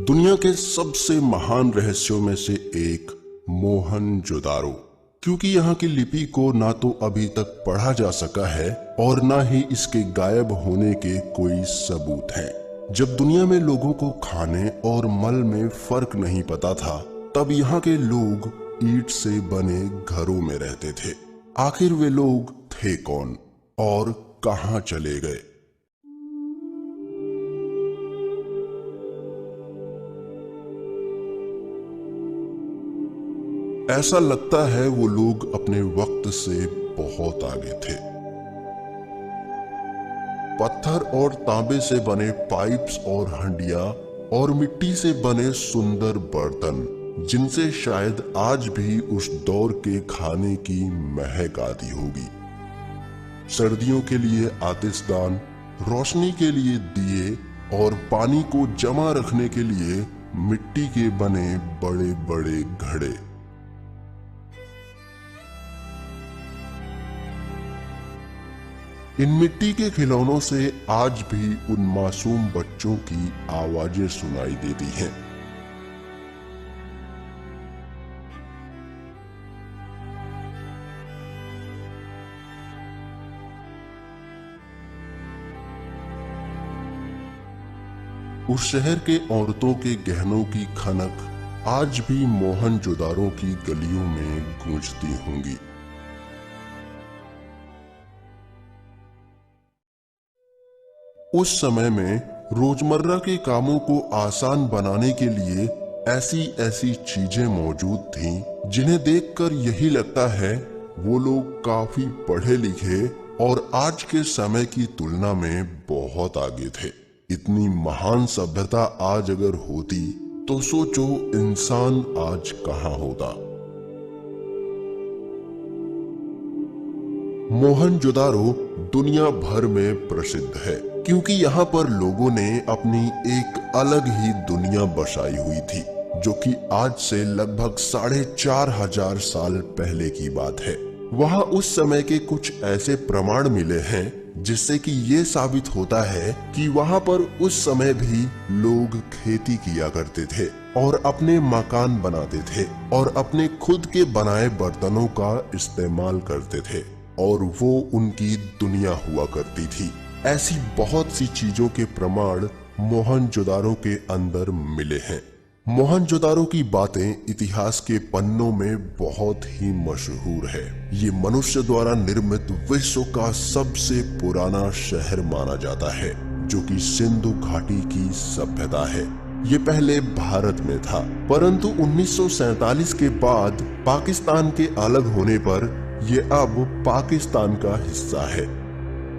दुनिया के सबसे महान रहस्यों में से एक मोहनजोदारो, क्योंकि यहाँ की लिपि को ना तो अभी तक पढ़ा जा सका है और ना ही इसके गायब होने के कोई सबूत हैं। जब दुनिया में लोगों को खाने और मल में फर्क नहीं पता था, तब यहाँ के लोग ईंट से बने घरों में रहते थे। आखिर वे लोग थे कौन और कहाँ चले गए? ऐसा लगता है वो लोग अपने वक्त से बहुत आगे थे। पत्थर और तांबे से बने पाइप्स और हंडिया और मिट्टी से बने सुंदर बर्तन, जिनसे शायद आज भी उस दौर के खाने की महक आती होगी। सर्दियों के लिए आतिशदान, रोशनी के लिए दिए और पानी को जमा रखने के लिए मिट्टी के बने बड़े बड़े घड़े। इन मिट्टी के खिलौनों से आज भी उन मासूम बच्चों की आवाजें सुनाई देती हैं। उस शहर के औरतों के गहनों की खनक आज भी मोहनजोदारो की गलियों में गूंजती होंगी। उस समय में रोजमर्रा के कामों को आसान बनाने के लिए ऐसी ऐसी चीजें मौजूद थीं, जिन्हें देखकर यही लगता है वो लोग काफी पढ़े लिखे और आज के समय की तुलना में बहुत आगे थे। इतनी महान सभ्यता आज अगर होती तो सोचो इंसान आज कहाँ होता। मोहनजोदारो दुनिया भर में प्रसिद्ध है, क्योंकि यहाँ पर लोगों ने अपनी एक अलग ही दुनिया बसाई हुई थी, जो कि आज से लगभग 4500 साल पहले की बात है। वहाँ उस समय के कुछ ऐसे प्रमाण मिले हैं जिससे कि ये साबित होता है कि वहाँ पर उस समय भी लोग खेती किया करते थे और अपने मकान बनाते थे और अपने खुद के बनाए बर्तनों का इस्तेमाल करते थे, और वो उनकी दुनिया हुआ करती थी। ऐसी बहुत सी चीजों के प्रमाण मोहनजोदारो के अंदर मिले हैं। मोहनजोदारो की बातें इतिहास के पन्नों में बहुत ही मशहूर है। ये मनुष्य द्वारा निर्मित विश्व का सबसे पुराना शहर माना जाता है, जो कि सिंधु घाटी की सभ्यता है। ये पहले भारत में था, परंतु 1947 के बाद पाकिस्तान के अलग होने पर ये अब पाकिस्तान का हिस्सा है।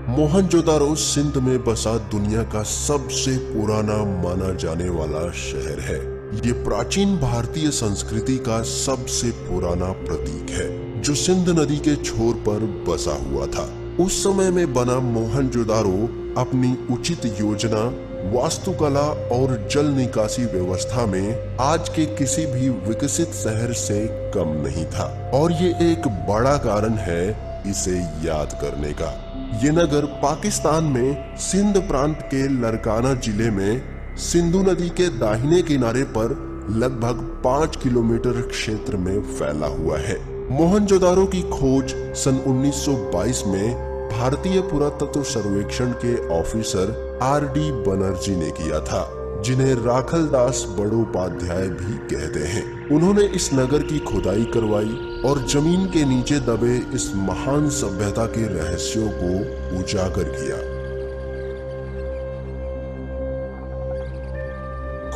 मोहनजोदारो सिंध में बसा दुनिया का सबसे पुराना माना जाने वाला शहर है। ये प्राचीन भारतीय संस्कृति का सबसे पुराना प्रतीक है, जो सिंध नदी के छोर पर बसा हुआ था। उस समय में बना मोहनजोदारो अपनी उचित योजना, वास्तुकला और जल निकासी व्यवस्था में आज के किसी भी विकसित शहर से कम नहीं था, और ये एक बड़ा कारण है इसे याद करने का। ये नगर पाकिस्तान में सिंध प्रांत के लरकाना जिले में सिंधु नदी के दाहिने किनारे पर लगभग 5 किलोमीटर क्षेत्र में फैला हुआ है। मोहनजोदारो की खोज सन 1922 में भारतीय पुरातत्व सर्वेक्षण के ऑफिसर R.D. बनर्जी ने किया था, जिन्हें राखलदास बड़ोपाध्याय भी कहते हैं। उन्होंने इस नगर की खुदाई करवाई और जमीन के नीचे दबे इस महान सभ्यता के रहस्यों को उजागर किया।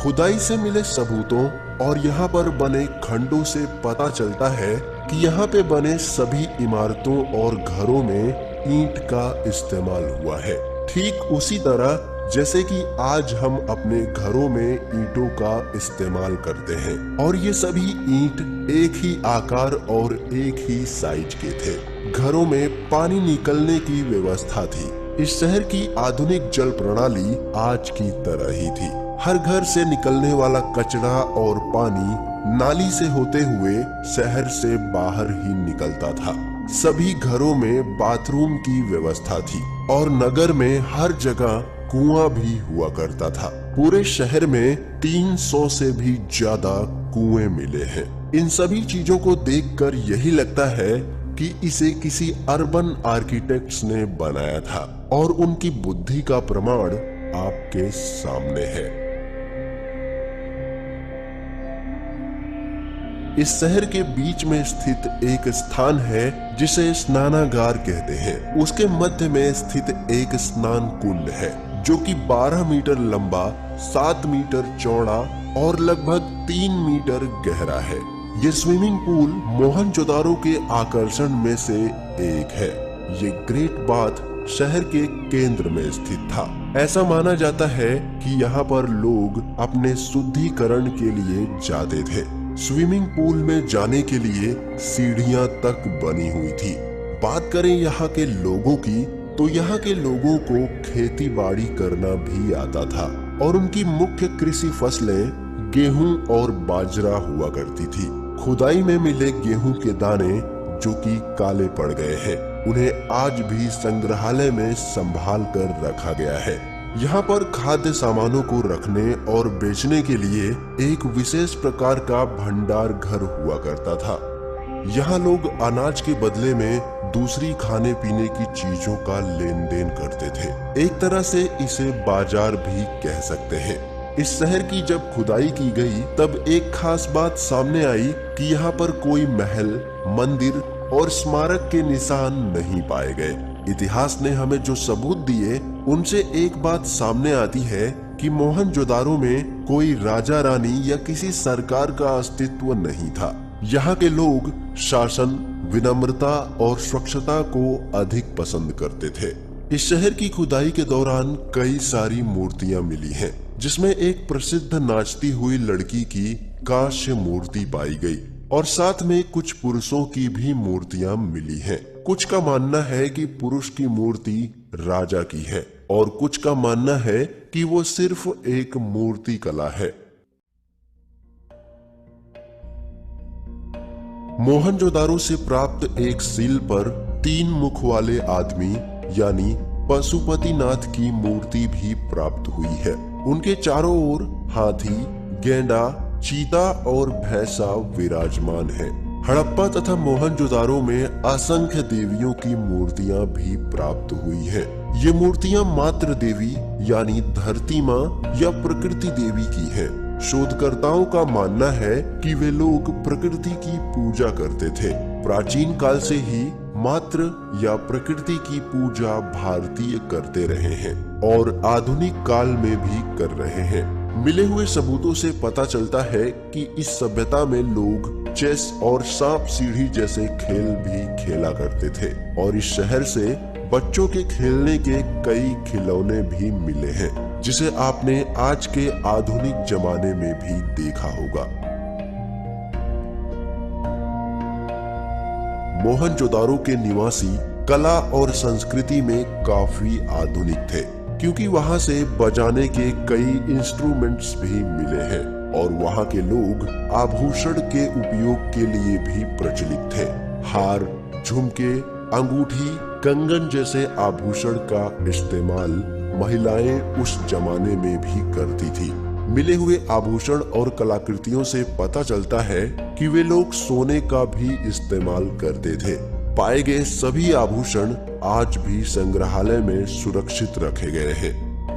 खुदाई से मिले सबूतों और यहाँ पर बने खंडों से पता चलता है कि यहाँ पे बने सभी इमारतों और घरों में ईंट का इस्तेमाल हुआ है, ठीक उसी तरह जैसे कि आज हम अपने घरों में ईंटों का इस्तेमाल करते हैं। और ये सभी ईंट एक ही आकार और एक ही साइज के थे। घरों में पानी निकलने की व्यवस्था थी। इस शहर की आधुनिक जल प्रणाली आज की तरह ही थी। हर घर से निकलने वाला कचरा और पानी नाली से होते हुए शहर से बाहर ही निकलता था। सभी घरों में बाथरूम की व्यवस्था थी और नगर में हर जगह कुआं भी हुआ करता था। पूरे शहर में 300 से भी ज्यादा कुएं मिले हैं। इन सभी चीजों को देखकर यही लगता है कि इसे किसी अर्बन आर्किटेक्ट्स ने बनाया था और उनकी बुद्धि का प्रमाण आपके सामने है। इस शहर के बीच में स्थित एक स्थान है जिसे स्नानागार कहते हैं। उसके मध्य में स्थित एक स्नान कुंड है जो कि 12 मीटर लंबा, 7 मीटर चौड़ा और लगभग 3 मीटर गहरा है। ये स्विमिंग पूल मोहनजोदारो के आकर्षण में से एक है। ये ग्रेट बाथ शहर के केंद्र में स्थित था। ऐसा माना जाता है कि यहाँ पर लोग अपने शुद्धिकरण के लिए जाते थे। स्विमिंग पूल में जाने के लिए सीढ़ियां तक बनी हुई थी। बात करें यहाँ के लोगों की तो यहाँ के लोगों को खेती बाड़ी करना भी आता था और उनकी मुख्य कृषि फसलें गेहूं और बाजरा हुआ करती थी। खुदाई में मिले गेहूं के दाने जो कि काले पड़ गए हैं, उन्हें आज भी संग्रहालय में संभाल कर रखा गया है। यहाँ पर खाद्य सामानों को रखने और बेचने के लिए एक विशेष प्रकार का भंडार घर हुआ करता था। यहाँ लोग अनाज के बदले में दूसरी खाने पीने की चीजों का लेन देन करते थे। एक तरह से इसे बाजार भी कह सकते हैं। इस शहर की जब खुदाई की गई तब एक खास बात सामने आई कि यहाँ पर कोई महल, मंदिर और स्मारक के निशान नहीं पाए गए। इतिहास ने हमें जो सबूत दिए उनसे एक बात सामने आती है कि मोहनजोदारो में कोई राजा रानी या किसी सरकार का अस्तित्व नहीं था। यहाँ के लोग शासन, विनम्रता और स्वच्छता को अधिक पसंद करते थे। इस शहर की खुदाई के दौरान कई सारी मूर्तियां मिली हैं, जिसमें एक प्रसिद्ध नाचती हुई लड़की की कांस्य मूर्ति पाई गई और साथ में कुछ पुरुषों की भी मूर्तियां मिली हैं। कुछ का मानना है कि पुरुष की मूर्ति राजा की है और कुछ का मानना है कि वो सिर्फ एक मूर्ति कला है। मोहनजोदारो से प्राप्त एक सील पर 3 मुख वाले आदमी यानी पशुपतिनाथ की मूर्ति भी प्राप्त हुई है। उनके चारों ओर हाथी, गेंडा, चीता और भैंसा विराजमान है। हड़प्पा तथा मोहनजोदारो में असंख्य देवियों की मूर्तियां भी प्राप्त हुई हैं। ये मूर्तियां मातृ देवी यानी धरती माँ या प्रकृति देवी की हैं। शोधकर्ताओं का मानना है कि वे लोग प्रकृति की पूजा करते थे। प्राचीन काल से ही मातृ या प्रकृति की पूजा भारतीय करते रहे हैं और आधुनिक काल में भी कर रहे हैं। मिले हुए सबूतों से पता चलता है कि इस सभ्यता में लोग चेस और सांप सीढ़ी जैसे खेल भी खेला करते थे और इस शहर से बच्चों के खेलने के कई खिलौने भी मिले हैं, जिसे आपने आज के आधुनिक जमाने में भी देखा होगा। मोहनजोदारो के निवासी कला और संस्कृति में काफी आधुनिक थे, क्योंकि वहां से बजाने के कई इंस्ट्रूमेंट्स भी मिले हैं और वहां के लोग आभूषण के उपयोग के लिए भी प्रचलित थे। हार, झुमके, अंगूठी, कंगन जैसे आभूषण का इस्तेमाल महिलाएं उस जमाने में भी करती थी। मिले हुए आभूषण और कलाकृतियों से पता चलता है कि वे लोग सोने का भी इस्तेमाल करते थे। पाए गए सभी आभूषण आज भी संग्रहालय में सुरक्षित रखे गए हैं।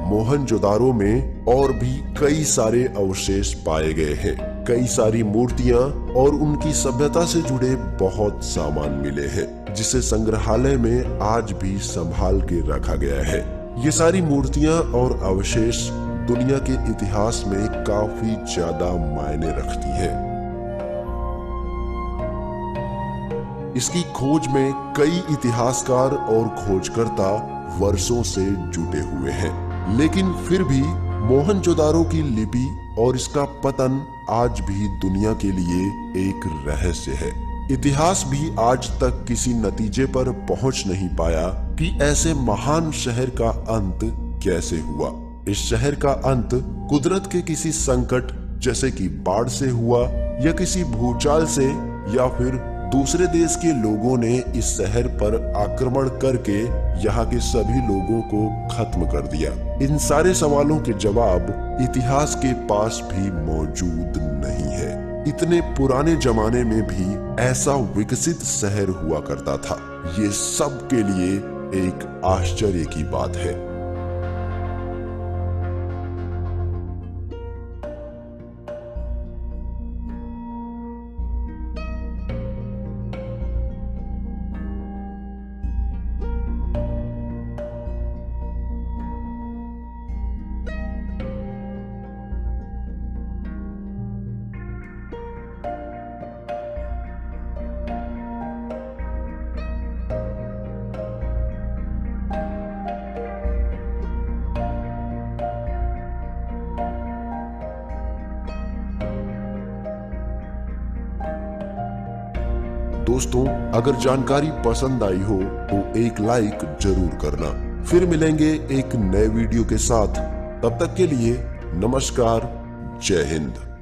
मोहनजोदारो में और भी कई सारे अवशेष पाए गए हैं। कई सारी मूर्तियां और उनकी सभ्यता से जुड़े बहुत सामान मिले हैं, जिसे संग्रहालय में आज भी संभाल के रखा गया है। ये सारी मूर्तियां और अवशेष दुनिया के इतिहास में काफी ज्यादा मायने रखती है। इसकी खोज में कई इतिहासकार और खोजकर्ता वर्षों से जुटे हुए हैं, लेकिन फिर भी मोहनजोदारो की लिपि और इसका पतन आज भी दुनिया के लिए एक रहस्य है। इतिहास भी आज तक किसी नतीजे पर पहुंच नहीं पाया कि ऐसे महान शहर का अंत कैसे हुआ। इस शहर का अंत कुदरत के किसी संकट जैसे कि बाढ़ से हुआ या किसी भूचाल से या फिर दूसरे देश के लोगों ने इस शहर पर आक्रमण करके यहाँ के सभी लोगों को खत्म कर दिया। इन सारे सवालों के जवाब इतिहास के पास भी मौजूद नहीं है। इतने पुराने जमाने में भी ऐसा विकसित शहर हुआ करता था, ये सब के लिए एक आश्चर्य की बात है। दोस्तों, अगर जानकारी पसंद आई हो तो एक लाइक जरूर करना। फिर मिलेंगे एक नए वीडियो के साथ। तब तक के लिए नमस्कार, जय हिंद।